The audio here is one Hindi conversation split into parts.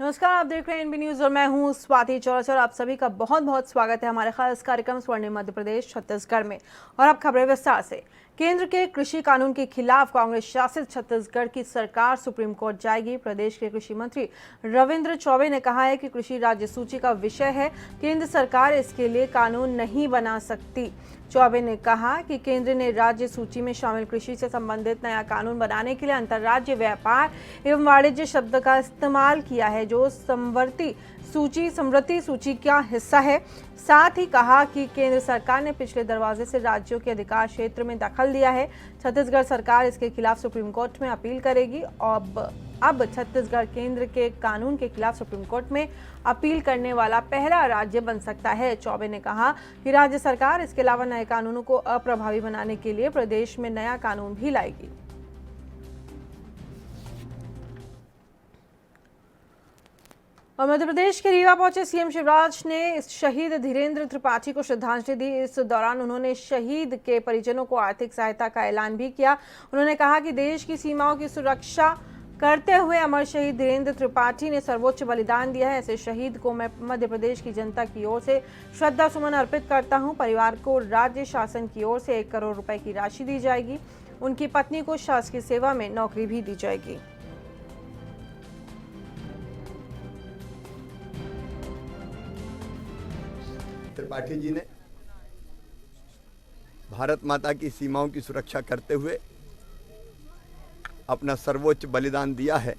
नमस्कार, आप देख रहे हैं एनबी न्यूज और मैं हूं स्वाति चौरस और आप सभी का बहुत बहुत स्वागत है हमारे खास कार्यक्रम स्वर्णिम मध्य प्रदेश छत्तीसगढ़ में। और अब खबरें विस्तार से। केंद्र के कृषि कानून के खिलाफ कांग्रेस शासित छत्तीसगढ़ की सरकार सुप्रीम कोर्ट जाएगी। प्रदेश के कृषि मंत्री रविंद्र चौबे ने कहा है कि कृषि राज्य सूची का विषय है, केंद्र सरकार इसके लिए कानून नहीं बना सकती। चौबे ने कहा कि केंद्र ने राज्य सूची में शामिल कृषि से संबंधित नया कानून बनाने के लिए अंतर्राज्यीय व्यापार एवं वाणिज्य शब्द का इस्तेमाल किया है, जो समवर्ती सूची का हिस्सा है। साथ ही कहा कि केंद्र सरकार ने पिछले दरवाजे से राज्यों के अधिकार क्षेत्र में दखल दिया है। छत्तीसगढ़ सरकार इसके खिलाफ सुप्रीम कोर्ट में अपील करेगी। अब छत्तीसगढ़ केंद्र के कानून के खिलाफ सुप्रीम कोर्ट में अपील करने वाला पहला राज्य बन सकता है। चौबे ने कहा कि राज्य सरकार इसके अलावा नए कानूनों को अप्रभावी बनाने के लिए प्रदेश में नया कानून भी लाएगी। और मध्य प्रदेश के रीवा पहुंचे सीएम शिवराज ने शहीद धीरेन्द्र त्रिपाठी को श्रद्धांजलि दी। इस दौरान उन्होंने शहीद के परिजनों को आर्थिक सहायता का ऐलान भी किया। उन्होंने कहा कि देश की सीमाओं की सुरक्षा करते हुए अमर शहीद धीरेन्द्र त्रिपाठी ने सर्वोच्च बलिदान दिया है। ऐसे शहीद को मैं मध्य प्रदेश की जनता की ओर से श्रद्धा सुमन अर्पित करता हूं। परिवार को राज्य शासन की ओर से 1 करोड़ रुपए की राशि दी जाएगी। उनकी पत्नी को शासकीय सेवा में नौकरी भी दी जाएगी। त्रिपाठी जी ने भारत माता की सीमाओं की सुरक्षा करते हुए अपना सर्वोच्च बलिदान दिया है।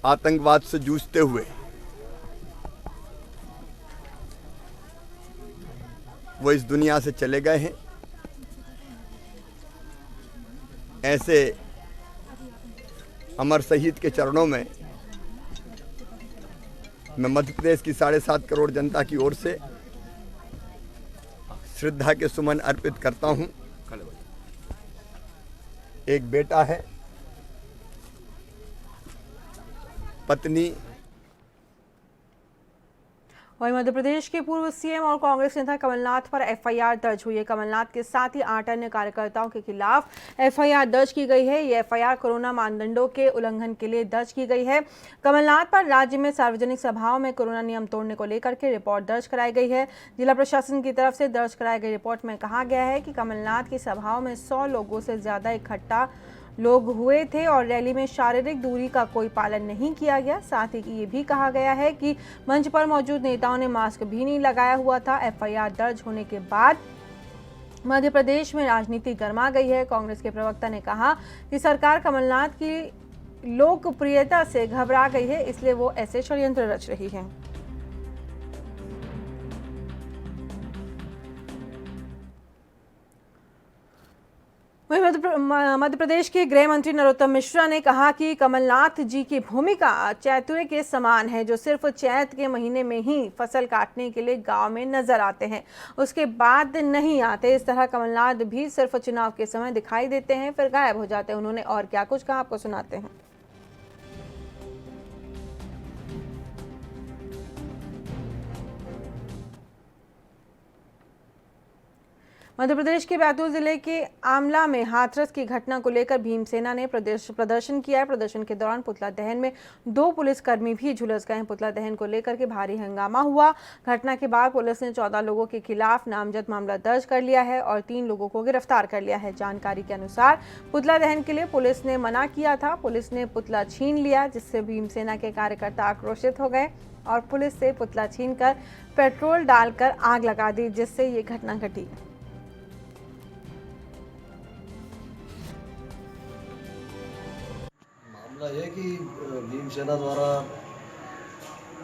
आतंकवाद से जूझते हुए वो इस दुनिया से चले गए हैं। ऐसे अमर शहीद के चरणों में मैं मध्य प्रदेश की 7.5 करोड़ जनता की ओर से श्रद्धा के सुमन अर्पित करता हूं। एक बेटा है, पत्नी। वहीं मध्य प्रदेश के पूर्व सीएम और कांग्रेस नेता कमलनाथ पर एफआईआर दर्ज हुई है। कमलनाथ के साथ ही 8 अन्य कार्यकर्ताओं के खिलाफ एफआईआर दर्ज की गई है। ये एफआईआर कोरोना मानदंडों के उल्लंघन के लिए दर्ज की गई है। कमलनाथ पर राज्य में सार्वजनिक सभाओं में कोरोना नियम तोड़ने को लेकर के रिपोर्ट दर्ज कराई गई है। जिला प्रशासन की तरफ से दर्ज कराई गई रिपोर्ट में कहा गया है कि कमलनाथ की सभाओं में 100 लोगों से ज्यादा इकट्ठा लोग हुए थे और रैली में शारीरिक दूरी का कोई पालन नहीं किया गया। साथ ही ये भी कहा गया है कि मंच पर मौजूद नेताओं ने मास्क भी नहीं लगाया हुआ था। एफआईआर दर्ज होने के बाद मध्य प्रदेश में राजनीति गर्मा गई है। कांग्रेस के प्रवक्ता ने कहा कि सरकार कमलनाथ की लोकप्रियता से घबरा गई है, इसलिए वो ऐसे षड्यंत्र रच रही है। वहीं मध्य प्रदेश के गृह मंत्री नरोत्तम मिश्रा ने कहा कि कमलनाथ जी की भूमिका चैतुर्य के समान है, जो सिर्फ चैत के महीने में ही फसल काटने के लिए गांव में नजर आते हैं, उसके बाद नहीं आते। इस तरह कमलनाथ भी सिर्फ चुनाव के समय दिखाई देते हैं, फिर गायब हो जाते हैं। उन्होंने और क्या कुछ कहा, आपको सुनाते हैं। मध्य प्रदेश के बैतूल जिले के आमला में हाथरस की घटना को लेकर भीमसेना ने प्रदर्शन किया है। प्रदर्शन के दौरान पुतला दहन में 2 पुलिसकर्मी भी झुलस गए हैं। पुतला दहन को लेकर के भारी हंगामा हुआ। घटना के बाद पुलिस ने 14 लोगों के खिलाफ नामजद मामला दर्ज कर लिया है और 3 लोगों को गिरफ्तार कर लिया है। जानकारी के अनुसार पुतला दहन के लिए पुलिस ने मना किया था। पुलिस ने पुतला छीन लिया, जिससे भीमसेना के कार्यकर्ता आक्रोशित हो गए और पुलिस से पुतला छीनकर पेट्रोल डालकर आग लगा दी, जिससे ये घटना घटी। मामला यह कि भीमसेना द्वारा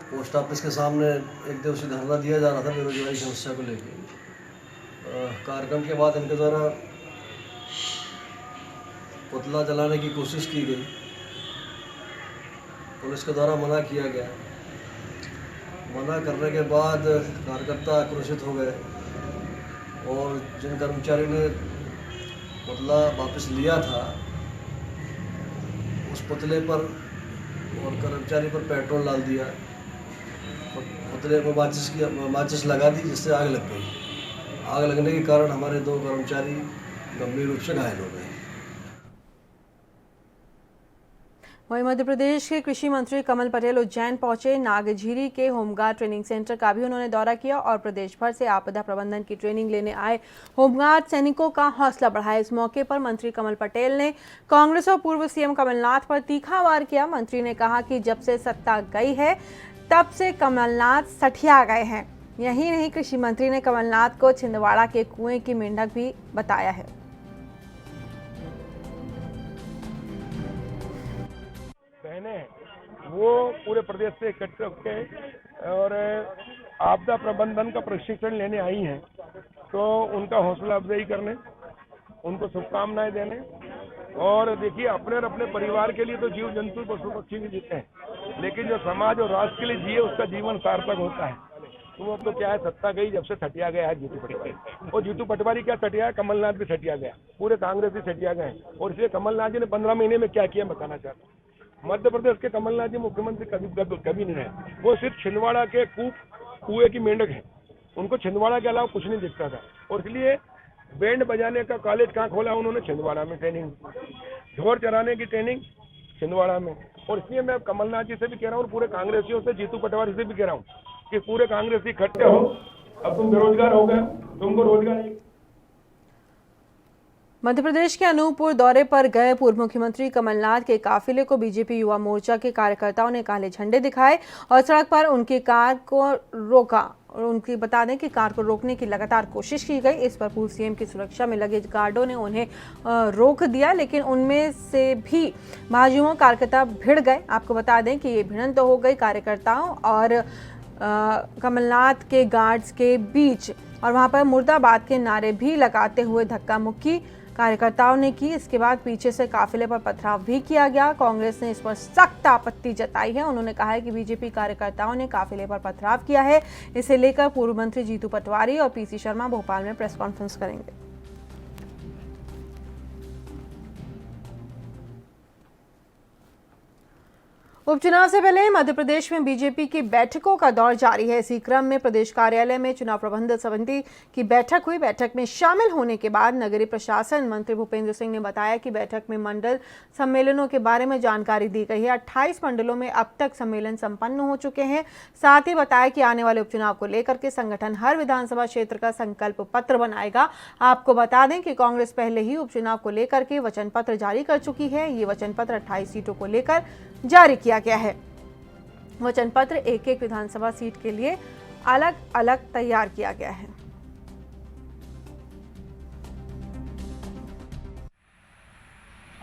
पोस्ट ऑफिस के सामने एक दिवसीय धरना दिया जा रहा था बेरोजगारी समस्या को लेकर। कार्यक्रम के बाद इनके द्वारा पुतला जलाने की कोशिश की गई। पुलिस के द्वारा मना किया गया। मना करने के बाद कार्यकर्ता आक्रोशित हो गए और जिन कर्मचारी ने पुतला वापस लिया था, उस पुतले पर और कर्मचारी पर पेट्रोल डाल दिया। पुतले पर माचिस लगा दी, जिससे आग लग गई। आग लगने के कारण हमारे 2 कर्मचारी गंभीर रूप से घायल हो गए। वहीं मध्य प्रदेश के कृषि मंत्री कमल पटेल उज्जैन पहुंचे। नागझीरी के होमगार्ड ट्रेनिंग सेंटर का भी उन्होंने दौरा किया और प्रदेश भर से आपदा प्रबंधन की ट्रेनिंग लेने आए होमगार्ड सैनिकों का हौसला बढ़ाया। इस मौके पर मंत्री कमल पटेल ने कांग्रेस और पूर्व सीएम कमलनाथ पर तीखा वार किया। मंत्री ने कहा कि जब से सत्ता गई है तब से कमलनाथ सठिया गए हैं। यही नहीं, कृषि मंत्री ने कमलनाथ को छिंदवाड़ा के कुएं की मेंढक भी बताया है। वो पूरे प्रदेश से इकट्ठे होकर और आपदा प्रबंधन का प्रशिक्षण लेने आई हैं, तो उनका हौसला अफजाई करने, उनको शुभकामनाएं देने। और देखिए, अपने और अपने परिवार के लिए तो जीव जंतु पशु पक्षी भी जीते हैं, लेकिन जो समाज और राष्ट्र के लिए जिए उसका जीवन सार्थक होता है। तो अब तो क्या है, सत्ता गई जब से सटिया गया है जीतू पटवारी। और जीतू पटवारी क्या सटिया है, कमलनाथ भी सटिया गया, पूरे कांग्रेस भी सटिया गए। और इसलिए कमलनाथ जी ने 15 महीने में क्या किया बताना चाहता हूँ। मध्य प्रदेश के कमलनाथ जी मुख्यमंत्री कभी नहीं है। वो सिर्फ छिंदवाड़ा के कुएं की मेंढक है, उनको छिंदवाड़ा के अलावा कुछ नहीं दिखता था। और इसलिए बैंड बजाने का कॉलेज कहाँ खोला उन्होंने, छिंदवाड़ा में ट्रेनिंग, ढोर चराने की ट्रेनिंग छिंदवाड़ा में। और इसलिए मैं कमलनाथ जी से भी कह रहा हूँ, पूरे कांग्रेसियों से, जीतू पटवारी से भी कह रहा हूँ कि पूरे कांग्रेसी इकट्ठे हो। अब तुम बेरोजगार हो गए, तुमको रोजगार। मध्य प्रदेश के अनूपपुर दौरे पर गए पूर्व मुख्यमंत्री कमलनाथ के काफिले को बीजेपी युवा मोर्चा के कार्यकर्ताओं ने काले झंडे दिखाए और सड़क पर उनकी कार को रोका। और उनकी बता दें कि कार को रोकने की लगातार कोशिश की गई। इस पर पूर्व सीएम की सुरक्षा में लगे गार्डों ने उन्हें रोक दिया, लेकिन उनमें से भी भाजयुमो कार्यकर्ता भिड़ गए। आपको बता दें कि ये भिड़ंत तो हो गई कार्यकर्ताओं और कमलनाथ के गार्ड्स के बीच, और वहां पर मुर्दाबाद के नारे भी लगाते हुए धक्का मुक्की कार्यकर्ताओं ने की। इसके बाद पीछे से काफिले पर पथराव भी किया गया। कांग्रेस ने इस पर सख्त आपत्ति जताई है। उन्होंने कहा है कि बीजेपी कार्यकर्ताओं ने काफिले पर पथराव किया है। इसे लेकर पूर्व मंत्री जीतू पटवारी और पीसी शर्मा भोपाल में प्रेस कॉन्फ्रेंस करेंगे। उपचुनाव से पहले मध्य प्रदेश में बीजेपी की बैठकों का दौर जारी है। इसी क्रम में प्रदेश कार्यालय में चुनाव प्रबंधन समिति की बैठक हुई। बैठक में शामिल होने के बाद नगरीय प्रशासन मंत्री भूपेंद्र सिंह ने बताया कि बैठक में मंडल सम्मेलनों के बारे में जानकारी दी गई है। 28 मंडलों में अब तक सम्मेलन संपन्न हो चुके हैं। साथ ही बताया कि आने वाले उपचुनाव को लेकर के संगठन हर विधानसभा क्षेत्र का संकल्प पत्र बनाएगा। आपको बता दें कि कांग्रेस पहले ही उपचुनाव को लेकर के वचन पत्र जारी कर चुकी है। ये वचन पत्र 28 सीटों को लेकर जारी किया गया है। वचन पत्र एक एक विधानसभा सीट के लिए अलग अलग तैयार किया गया है।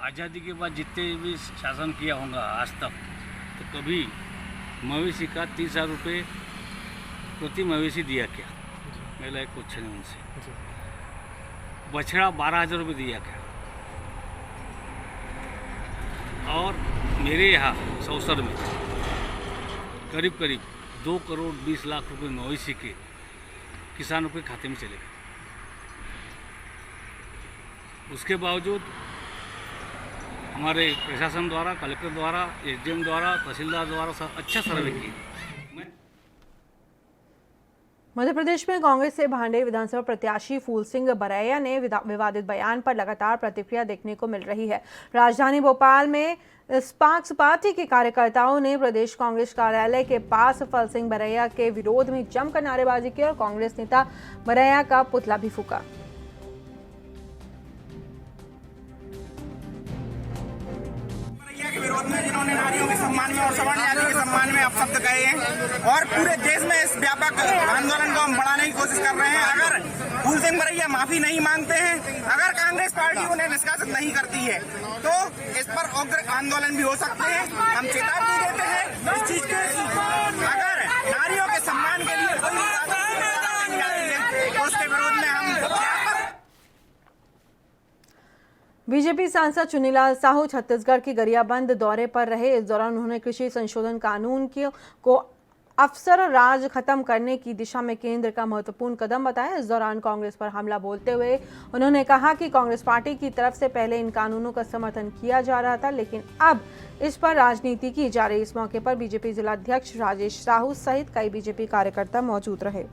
आज़ादी के बाद जितने भी शासन किया होगा आज तक, तो कभी मवेशी का 30,000 रुपये प्रति मवेशी दिया क्या? मेरा एक क्वेश्चन है उनसे। बछड़ा 12,000 रुपये दिया क्या? और मेरे यहाँ सौसर में करीब 2 करोड़ 20 लाख रुपए मवेशी के किसानों के खाते में चले गए। उसके बावजूद हमारे प्रशासन द्वारा, कलेक्टर द्वारा, एसडीएम द्वारा, तहसीलदार द्वारा अच्छा सर्वे किया। मध्य प्रदेश में कांग्रेस से भांडेर विधानसभा प्रत्याशी फूल सिंह बरैया ने विवादित बयान पर लगातार प्रतिक्रिया देखने को मिल रही है। राजधानी भोपाल में स्पार्क्स पार्टी के कार्यकर्ताओं ने प्रदेश कांग्रेस कार्यालय के पास फल सिंह बरैया के विरोध में जमकर नारेबाजी की और कांग्रेस नेता बरैया का पुतला भी फूका। के विरोध में जिन्होंने नारियों के सम्मान में और सवर्ण जाति के सम्मान में अपशब्द कहे हैं और पूरे देश में इस व्यापक आंदोलन को हम बढ़ाने की कोशिश कर रहे हैं। अगर फूल सिंह बरैया माफी नहीं मांगते हैं, अगर कांग्रेस पार्टी उन्हें निष्कासित नहीं करती है, तो इस पर उग्र आंदोलन भी हो सकते हैं। हम चेतावनी देते हैं इस चीज के। अगर नारियों के सम्मान के लिए कोई तो उसके विरोध में हम बीजेपी सांसद चुनीलाल साहू छत्तीसगढ़ की गरियाबंद दौरे पर रहे। इस दौरान उन्होंने कृषि संशोधन कानून को अफसर राज खत्म करने की दिशा में केंद्र का महत्वपूर्ण कदम बताया। इस दौरान कांग्रेस पर हमला बोलते हुए उन्होंने कहा कि कांग्रेस पार्टी की तरफ से पहले इन कानूनों का समर्थन किया जा रहा था, लेकिन अब इस पर राजनीति की जा रही। इस मौके पर बीजेपी जिलाध्यक्ष राजेश साहू सहित कई बीजेपी कार्यकर्ता मौजूद रहे।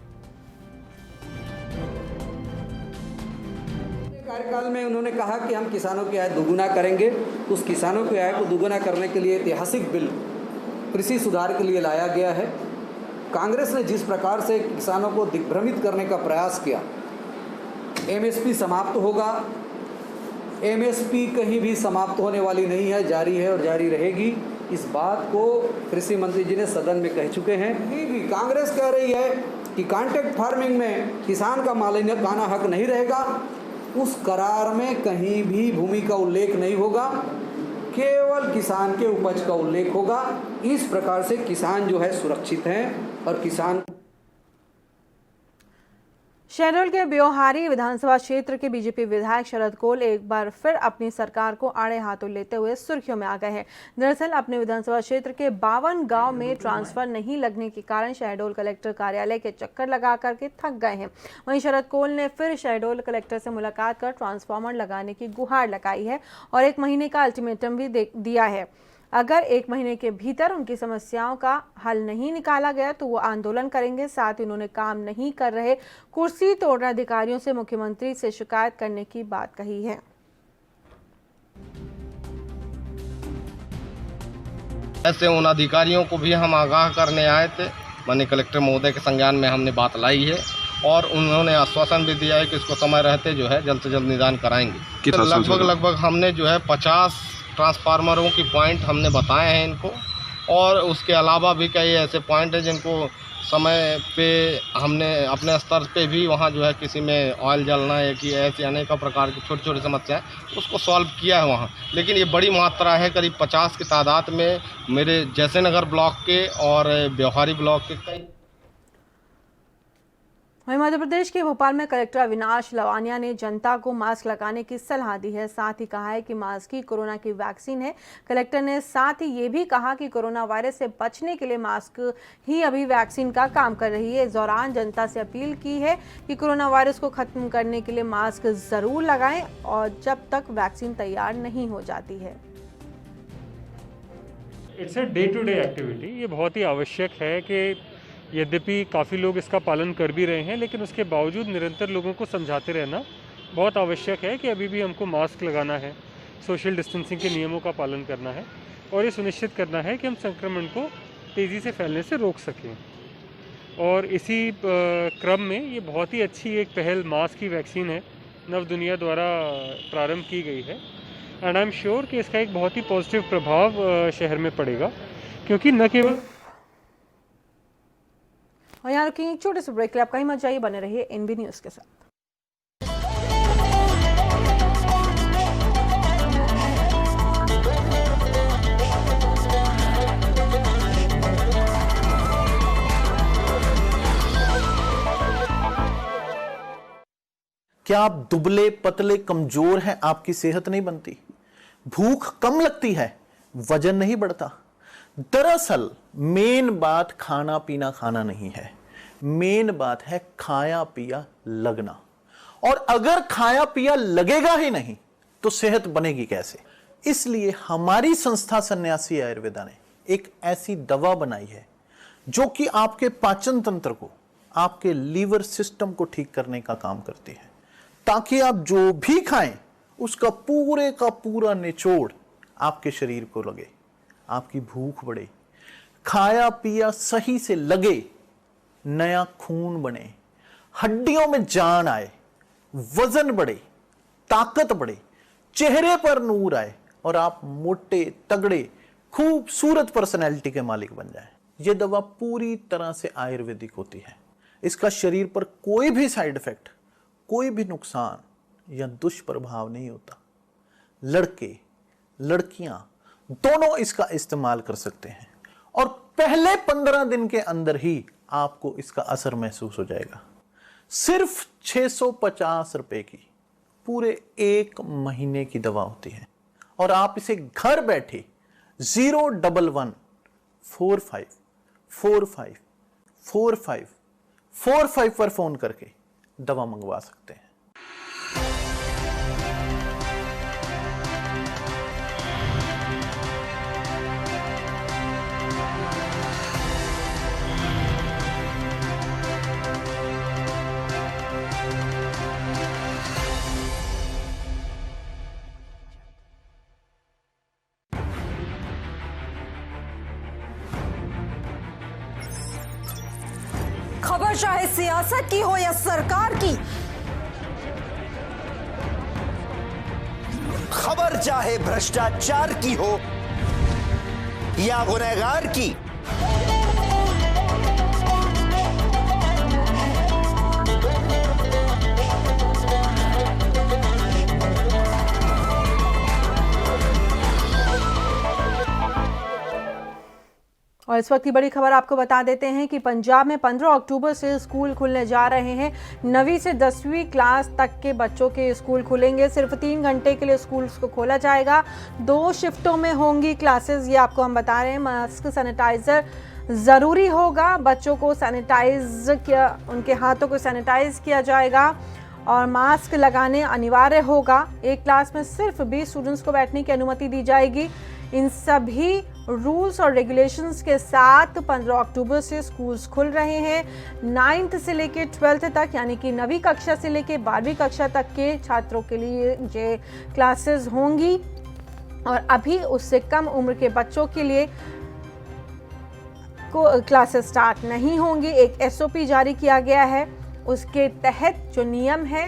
कार्यकाल में उन्होंने कहा कि हम किसानों की आय दोगुना करेंगे। उस किसानों की आय को दोगुना करने के लिए ऐतिहासिक बिल कृषि सुधार के लिए लाया गया है। कांग्रेस ने जिस प्रकार से किसानों को दिग्भ्रमित करने का प्रयास किया, एमएसपी समाप्त होगा, एमएसपी कहीं भी समाप्त होने वाली नहीं है, जारी है और जारी रहेगी। इस बात को कृषि मंत्री जी ने सदन में कह चुके हैं। कहीं भी कांग्रेस कह रही है कि कॉन्ट्रैक्ट फार्मिंग में किसान का मालिकाना हक नहीं रहेगा, उस करार में कहीं भी भूमि का उल्लेख नहीं होगा, केवल किसान के उपज का उल्लेख होगा। इस प्रकार से किसान जो है सुरक्षित हैं और किसान। शहडोल के ब्योहारी विधानसभा क्षेत्र के बीजेपी विधायक शरद कोल एक बार फिर अपनी सरकार को आड़े हाथों लेते हुए सुर्खियों में आ गए हैं। दरअसल अपने विधानसभा क्षेत्र के 52 गांव में ट्रांसफर नहीं लगने के कारण शहडोल कलेक्टर कार्यालय के चक्कर लगा करके थक गए हैं। वहीं शरद कोल ने फिर शहडोल कलेक्टर से मुलाकात कर ट्रांसफार्मर लगाने की गुहार लगाई है और 1 महीने का अल्टीमेटम भी दिया है। अगर 1 महीने के भीतर उनकी समस्याओं का हल नहीं निकाला गया तो वो आंदोलन करेंगे। साथ ही उन्होंने काम नहीं कर रहे कुर्सी तोड़ रहे अधिकारियों से मुख्यमंत्री से शिकायत करने की बात कही है। ऐसे उन अधिकारियों को भी हम आगाह करने आए थे। माननीय कलेक्टर महोदय के संज्ञान में हमने बात लाई है और उन्होंने आश्वासन भी दिया है कि इसको समय रहते जो है जल्द से जल्द निदान कराएंगे। तो लगभग हमने जो है 50 ट्रांसफार्मरों की पॉइंट हमने बताए हैं इनको, और उसके अलावा भी कई ऐसे पॉइंट हैं जिनको समय पे हमने अपने स्तर पे भी वहाँ जो है किसी में ऑयल जलना है कि ऐसे अनेक प्रकार की छोटी छोटी समस्याएं उसको सॉल्व किया है वहाँ। लेकिन ये बड़ी मात्रा है, करीब 50 की तादाद में मेरे जयसेनगर ब्लॉक के और ब्योहारी ब्लॉक के कई। वहीं मध्य प्रदेश के भोपाल में कलेक्टर अविनाश लवानिया ने जनता को मास्क लगाने की सलाह दी है। साथ ही कहा है कि मास्क ही कोरोना की वैक्सीन है। कलेक्टर ने साथ ही ये भी कहा कि कोरोना वायरस से बचने के लिए मास्क ही अभी वैक्सीन का काम कर रही है। इस दौरान जनता से अपील की है कि कोरोना वायरस को खत्म करने के लिए मास्क जरूर लगाएं और जब तक वैक्सीन तैयार नहीं हो जाती है। It's a day to day activity. ये बहुत ही आवश्यक है कि यद्यपि काफ़ी लोग इसका पालन कर भी रहे हैं, लेकिन उसके बावजूद निरंतर लोगों को समझाते रहना बहुत आवश्यक है कि अभी भी हमको मास्क लगाना है, सोशल डिस्टेंसिंग के नियमों का पालन करना है और ये सुनिश्चित करना है कि हम संक्रमण को तेज़ी से फैलने से रोक सकें। और इसी क्रम में ये बहुत ही अच्छी एक पहल मास्क की वैक्सीन है, नव दुनिया द्वारा प्रारंभ की गई है एंड आई एम श्योर कि इसका एक बहुत ही पॉजिटिव प्रभाव शहर में पड़ेगा, क्योंकि न केवल। और यहाँ रुकेंगे एक छोटे से ब्रेक के लिए। आप कहीं मत जाइए, बने रहिए एनबी न्यूज़ के साथ। क्या आप दुबले पतले कमजोर हैं? आपकी सेहत नहीं बनती, भूख कम लगती है, वजन नहीं बढ़ता? दरअसल मेन बात खाना पीना खाना नहीं है, मेन बात है खाया पिया लगना। और अगर खाया पिया लगेगा ही नहीं तो सेहत बनेगी कैसे? इसलिए हमारी संस्था सन्यासी आयुर्वेदा ने एक ऐसी दवा बनाई है जो कि आपके पाचन तंत्र को, आपके लीवर सिस्टम को ठीक करने का काम करती है, ताकि आप जो भी खाएं उसका पूरे का पूरा निचोड़ आपके शरीर को लगे, आपकी भूख बढ़े, खाया पिया सही से लगे, नया खून बने, हड्डियों में जान आए, वजन बढ़े, ताकत बढ़े, चेहरे पर नूर आए और आप मोटे तगड़े खूबसूरत पर्सनैलिटी के मालिक बन जाएं। यह दवा पूरी तरह से आयुर्वेदिक होती है। इसका शरीर पर कोई भी साइड इफेक्ट, कोई भी नुकसान या दुष्प्रभाव नहीं होता। लड़के लड़कियां दोनों इसका इस्तेमाल कर सकते हैं और पहले 15 दिन के अंदर ही आपको इसका असर महसूस हो जाएगा। सिर्फ 650 रुपए की पूरे 1 महीने की दवा होती है और आप इसे घर बैठे 01145454545 पर फोन करके दवा मंगवा सकते हैं। खबर चाहे सियासत की हो या सरकार की, खबर चाहे भ्रष्टाचार की हो या गुनहगार की, और इस वक्त की बड़ी खबर आपको बता देते हैं कि पंजाब में 15 अक्टूबर से स्कूल खुलने जा रहे हैं। 9वीं से 10वीं क्लास तक के बच्चों के स्कूल खुलेंगे। सिर्फ 3 घंटे के लिए स्कूल को खोला जाएगा। 2 शिफ्टों में होंगी क्लासेस, ये आपको हम बता रहे हैं। मास्क, सैनिटाइजर ज़रूरी होगा। बच्चों को सैनिटाइज किया, उनके हाथों को सैनिटाइज किया जाएगा और मास्क लगाने अनिवार्य होगा। एक क्लास में सिर्फ 20 स्टूडेंट्स को बैठने की अनुमति दी जाएगी। इन सभी रूल्स और रेगुलेशंस के साथ 15 अक्टूबर से स्कूल्स खुल रहे हैं। 9th से लेके 12th तक, यानी कि 9वीं कक्षा से लेके 12वीं कक्षा तक के छात्रों के लिए ये क्लासेस होंगी और अभी उससे कम उम्र के बच्चों के लिए क्लासेस स्टार्ट नहीं होंगी। एक SOP जारी किया गया है, उसके तहत जो नियम है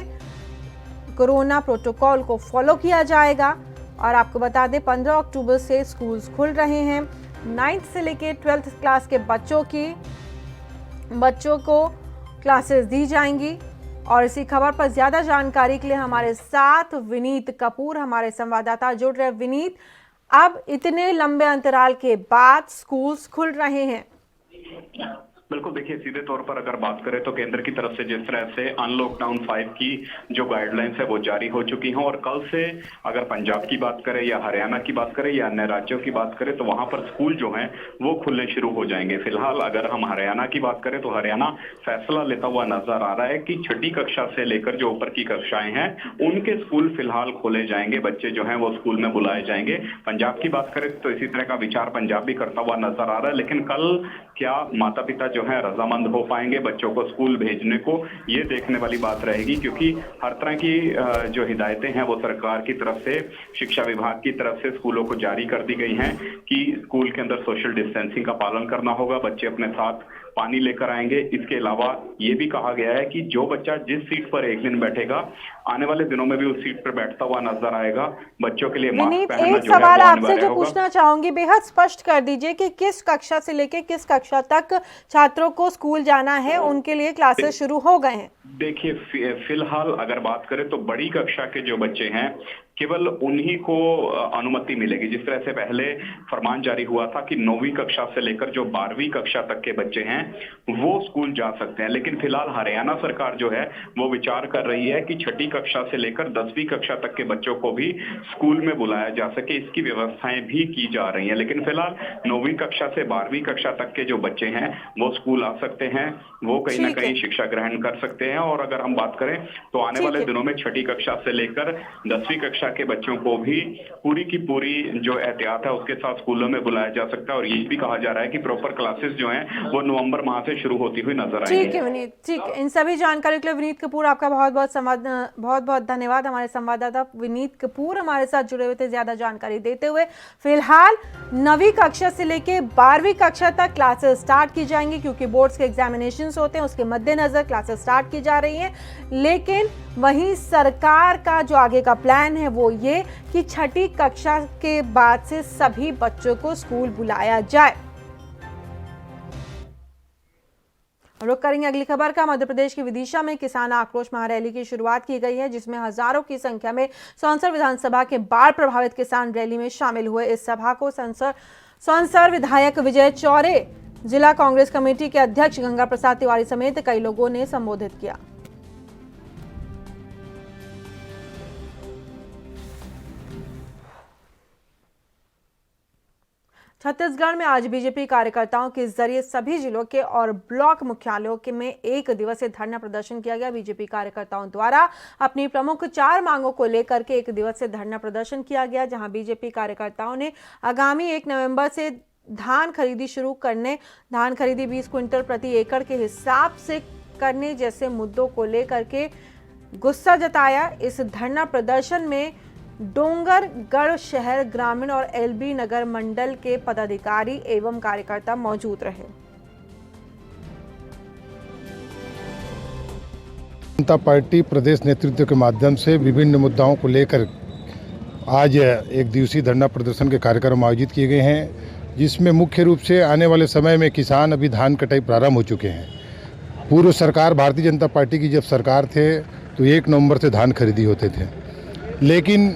कोरोना प्रोटोकॉल को फॉलो किया जाएगा। और आपको बता दें 15 अक्टूबर से स्कूल्स खुल रहे हैं। 9th से लेके 12th क्लास के बच्चों को क्लासेस दी जाएंगी। और इसी खबर पर ज़्यादा जानकारी के लिए हमारे साथ विनीत कपूर, हमारे संवाददाता, जुड़ रहे। विनीत, अब इतने लंबे अंतराल के बाद स्कूल्स खुल रहे हैं। बिल्कुल, देखिए सीधे तौर पर अगर बात करें तो केंद्र की तरफ से जिस तरह से अनलॉकडाउन 5 की जो गाइडलाइंस है वो जारी हो चुकी हैं और कल से अगर पंजाब की बात करें या हरियाणा की बात करें या अन्य राज्यों की बात करें तो वहां पर स्कूल जो हैं वो खुलने शुरू हो जाएंगे। फिलहाल अगर हम हरियाणा की बात करें तो हरियाणा फैसला लेता हुआ नजर आ रहा है कि 6ठी कक्षा से लेकर जो ऊपर की कक्षाएं हैं उनके स्कूल फिलहाल खोले जाएंगे। बच्चे जो है वो स्कूल में बुलाए जाएंगे। पंजाब की बात करें तो इसी तरह का विचार पंजाब भी करता हुआ नजर आ रहा है। लेकिन कल क्या माता पिता जो है रजामंद हो पाएंगे बच्चों को स्कूल भेजने को, ये देखने वाली बात रहेगी। क्योंकि हर तरह की जो हिदायतें हैं वो सरकार की तरफ से, शिक्षा विभाग की तरफ से स्कूलों को जारी कर दी गई हैं कि स्कूल के अंदर सोशल डिस्टेंसिंग का पालन करना होगा। बच्चे अपने साथ पानी लेकर आएंगे। इसके अलावा ये भी कहा गया है कि जो बच्चा जिस सीट पर एक दिन बैठेगा आने वाले दिनों में भी उस सीट पर बैठता हुआ नजर आएगा। बच्चों के लिए मास्क पहनना एक सवाल आपसे जो पूछना चाहूंगी, बेहद स्पष्ट कर दीजिए कि किस कक्षा से लेकर किस कक्षा तक छात्रों को स्कूल जाना है, उनके लिए क्लासेस शुरू हो गए हैं? देखिए फिलहाल अगर बात करें तो बड़ी कक्षा के जो बच्चे हैं केवल उन्हीं को अनुमति मिलेगी। जिस तरह से पहले फरमान जारी हुआ था कि 9वीं कक्षा से लेकर जो 12वीं कक्षा तक के बच्चे हैं वो स्कूल जा सकते हैं। लेकिन फिलहाल हरियाणा सरकार जो है वो विचार कर रही है कि 6ठी कक्षा से लेकर 10वीं कक्षा तक के बच्चों को भी स्कूल में बुलाया जा सके, इसकी व्यवस्थाएं भी की जा रही हैं। लेकिन फिलहाल 9वीं कक्षा से 12वीं कक्षा तक के जो बच्चे हैं वो स्कूल आ सकते हैं, वो कहीं ना कहीं शिक्षा ग्रहण कर सकते हैं। और अगर हम बात करें तो आने वाले दिनों में 6ठी कक्षा से लेकर 10वीं कक्षा के बच्चों को भी पूरी की पूरी जो एहतियात है उसके साथ स्कूलों में बुलाया जा सकता है। और ये भी कहा जा रहा है कि प्रॉपर क्लासेस जो हैं वो नवंबर माह से शुरू होती हुई नजर आएंगी। ठीक है विनीत, ठीक है। इन सभी जानकारी के लिए विनीत कपूर आपका बहुत बहुत धन्यवाद। हमारे संवाददाता विनीत कपूर हमारे साथ जुड़े हुए थे ज्यादा जानकारी देते हुए। फिलहाल 9वीं कक्षा से लेकर 12वीं कक्षा तक क्लासेस स्टार्ट की जाएंगी क्योंकि बोर्ड्स के एग्जामिनेशंस होते हैं, उसके मद्देनजर क्लासेस स्टार्ट की जा रही हैं। लेकिन वहीं सरकार का जो आगे का प्लान है वो ये कि 6ठी कक्षा के बाद से सभी बच्चों को स्कूल बुलाया जाए। रुक करेंगे अगली खबर का। मध्य प्रदेश के विदिशा में किसान आक्रोश महारैली की शुरुआत की गई है जिसमें हजारों की संख्या में सौंसर विधानसभा के बाढ़ प्रभावित किसान रैली में शामिल हुए। इस सभा को सौंसर विधायक विजय चौरे, जिला कांग्रेस कमेटी के अध्यक्ष गंगा प्रसाद तिवारी समेत कई लोगों ने संबोधित किया। छत्तीसगढ़ में आज बीजेपी कार्यकर्ताओं के जरिए सभी जिलों के और ब्लॉक मुख्यालयों में एक दिवसीय धरना प्रदर्शन किया गया। बीजेपी कार्यकर्ताओं द्वारा अपनी प्रमुख 4 मांगों को लेकर के एक दिवसीय धरना प्रदर्शन किया गया, जहां बीजेपी कार्यकर्ताओं ने आगामी 1 नवंबर से धान खरीदी शुरू करने, धान खरीदी 20 क्विंटल प्रति एकड़ के हिसाब से करने जैसे मुद्दों को लेकर के गुस्सा जताया। इस धरना प्रदर्शन में डोंगरगढ़ शहर ग्रामीण और एलबी नगर मंडल के पदाधिकारी एवं कार्यकर्ता मौजूद रहे। जनता पार्टी प्रदेश नेतृत्व के माध्यम से विभिन्न मुद्दाओं को लेकर आज एक दिवसीय धरना प्रदर्शन के कार्यक्रम आयोजित किए गए हैं, जिसमें मुख्य रूप से आने वाले समय में किसान अभी धान कटाई प्रारंभ हो चुके हैं। पूर्व सरकार भारतीय जनता पार्टी की जब सरकार थे तो 1 नवंबर से धान खरीदी होते थे, लेकिन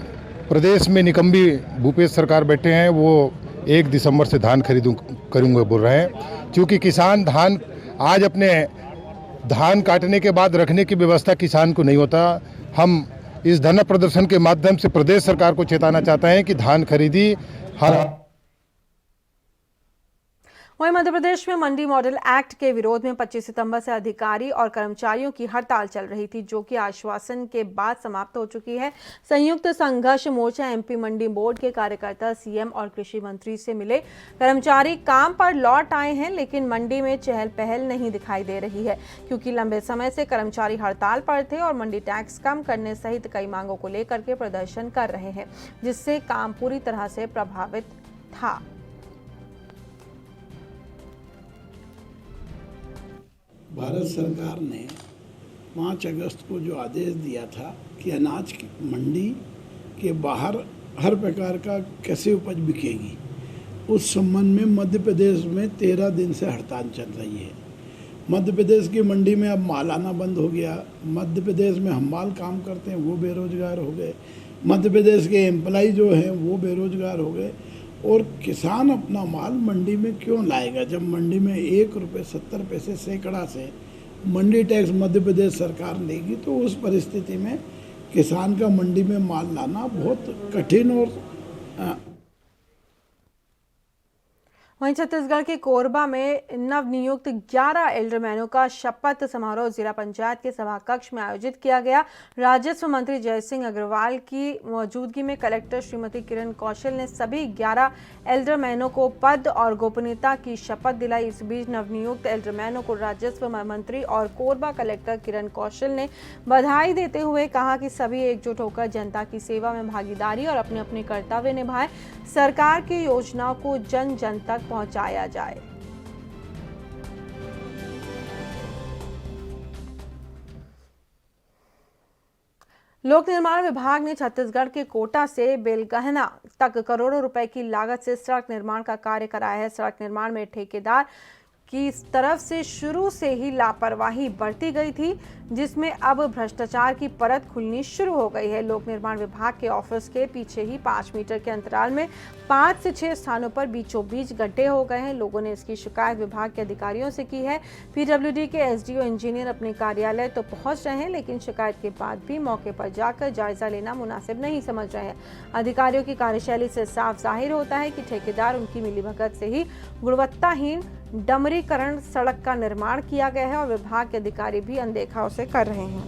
प्रदेश में निकम्बी भूपेश सरकार बैठे हैं, वो 1 दिसंबर से धान करूँगा बोल रहे हैं। क्योंकि किसान धान आज अपने धान काटने के बाद रखने की व्यवस्था किसान को नहीं होता। हम इस धरना प्रदर्शन के माध्यम से प्रदेश सरकार को चेताना चाहते हैं कि धान खरीदी हर वहीं मध्य प्रदेश में मंडी मॉडल एक्ट के विरोध में 25 सितंबर से अधिकारी और कर्मचारियों की हड़ताल चल रही थी, जो कि आश्वासन के बाद समाप्त हो चुकी है। संयुक्त संघर्ष मोर्चा एमपी मंडी बोर्ड के कार्यकर्ता सीएम और कृषि मंत्री से मिले। कर्मचारी काम पर लौट आए हैं, लेकिन मंडी में चहल पहल नहीं दिखाई दे रही है, क्योंकि लंबे समय से कर्मचारी हड़ताल पर थे और मंडी टैक्स कम करने सहित कई मांगों को लेकर के प्रदर्शन कर रहे हैं, जिससे काम पूरी तरह से प्रभावित था। भारत सरकार ने 5 अगस्त को जो आदेश दिया था कि अनाज की मंडी के बाहर हर प्रकार का कैसे उपज बिकेगी, उस संबंध में मध्य प्रदेश में 13 दिन से हड़ताल चल रही है। मध्य प्रदेश की मंडी में अब माल आना बंद हो गया। मध्य प्रदेश में हमाल काम करते हैं वो बेरोजगार हो गए। मध्य प्रदेश के एम्प्लॉय जो हैं वो बेरोजगार हो गए। और किसान अपना माल मंडी में क्यों लाएगा, जब मंडी में 1 रुपये 70 पैसे सैकड़ा से मंडी टैक्स मध्य प्रदेश सरकार लेगी, तो उस परिस्थिति में किसान का मंडी में माल लाना बहुत कठिन। और वहीं छत्तीसगढ़ के कोरबा में नवनियुक्त 11 एल्डरमैनों का शपथ समारोह जिला पंचायत के सभा कक्ष में आयोजित किया गया। राजस्व मंत्री जयसिंह अग्रवाल की मौजूदगी में कलेक्टर श्रीमती किरण कौशल ने सभी 11 एल्डरमैनों को पद और गोपनीयता की शपथ दिलाई। इस बीच नवनियुक्त एल्डरमैनों को राजस्व मंत्री और कोरबा कलेक्टर किरण कौशल ने बधाई देते हुए कहा कि सभी एकजुट होकर जनता की सेवा में भागीदारी और अपने अपने कर्तव्य निभाएं, सरकार की योजनाओं को जन जन तक पहुंचाया जाए। लोक निर्माण विभाग ने छत्तीसगढ़ के कोटा से बेलगहना तक करोड़ों रुपए की लागत से सड़क निर्माण का कार्य कराया है। सड़क निर्माण में ठेकेदार की तरफ से शुरू से ही लापरवाही बरती गई थी, जिसमें अब भ्रष्टाचार की परत खुलनी शुरू हो गई है। लोक निर्माण विभाग के ऑफिस के पीछे ही 5 मीटर के अंतराल में 5 से 6 स्थानों पर बीचों बीच गड्ढे हो गए हैं। लोगों ने इसकी शिकायत विभाग के अधिकारियों से की है। पीडब्ल्यूडी के एसडीओ इंजीनियर अपने कार्यालय तो पहुंच रहे हैं, लेकिन शिकायत के बाद भी मौके पर जाकर जायजा लेना मुनासिब नहीं समझ रहे हैं। अधिकारियों की कार्यशैली से साफ जाहिर होता है कि ठेकेदार उनकी मिलीभगत से ही गुणवत्ताहीन डमरीकरण सड़क का निर्माण किया गया है और विभाग के अधिकारी भी अनदेखा उसे कर रहे हैं।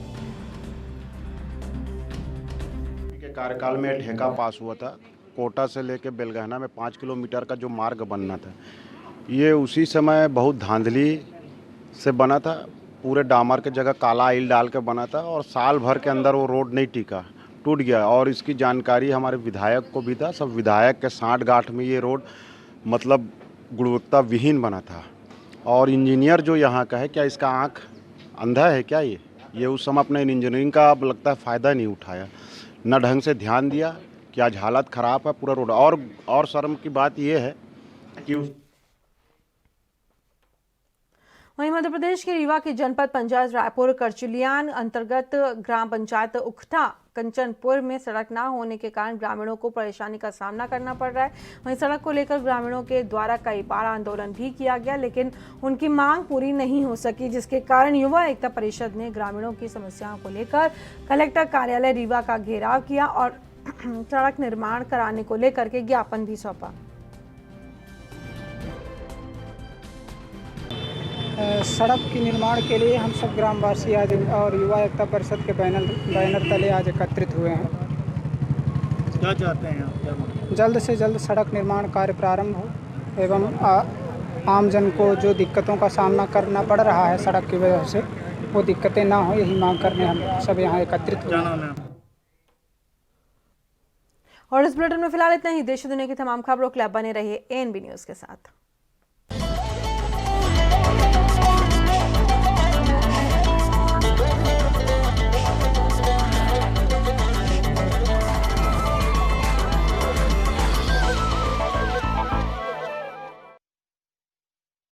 के कार्यकाल में ठेका पास हुआ था। कोटा से लेकर बेलगहना में 5 किलोमीटर का जो मार्ग बनना था, ये उसी समय बहुत धांधली से बना था। पूरे डामर के जगह काला आइल डाल के बना था और साल भर के अंदर वो रोड नहीं टिका, टूट गया। और इसकी जानकारी हमारे विधायक को भी था। सब विधायक के साँठ-गाँठ में ये रोड मतलब गुणवत्ता विहीन बना था। और इंजीनियर जो यहाँ का है, क्या इसका आँख अंधा है क्या? ये उस समय अपने इंजीनियरिंग का अब लगता है फ़ायदा नहीं उठाया, न ढंग से ध्यान दिया कि आज हालत ख़राब है पूरा रोड। और शर्म की बात ये है कि वहीं मध्य प्रदेश के रीवा की जनपद पंचायत रायपुर करचुलियान अंतर्गत ग्राम पंचायत उखठा कंचनपुर में सड़क न होने के कारण ग्रामीणों को परेशानी का सामना करना पड़ रहा है। वहीं सड़क को लेकर ग्रामीणों के द्वारा कई बार आंदोलन भी किया गया, लेकिन उनकी मांग पूरी नहीं हो सकी, जिसके कारण युवा एकता परिषद ने ग्रामीणों की समस्याओं को लेकर कलेक्टर कार्यालय रीवा का घेराव किया और सड़क निर्माण कराने को लेकर के ज्ञापन भी सौंपा। सड़क के निर्माण के लिए हम सब ग्रामवासी आज और युवा एकता परिषद के बैनर तले आज एकत्रित हुए हैं। क्या चाहते हैं आप? जल्द से जल्द सड़क निर्माण कार्य प्रारंभ हो एवं आम जन को जो दिक्कतों का सामना करना पड़ रहा है सड़क की वजह से, वो दिक्कतें ना हो, यही मांग करने हम सब यहाँ एकत्रित हुए हैं। और इस बुलेटिन में फिलहाल इतना ही। देश दुनिया की तमाम खबरों के लिए बने रहिए एएनबी न्यूज़ के साथ।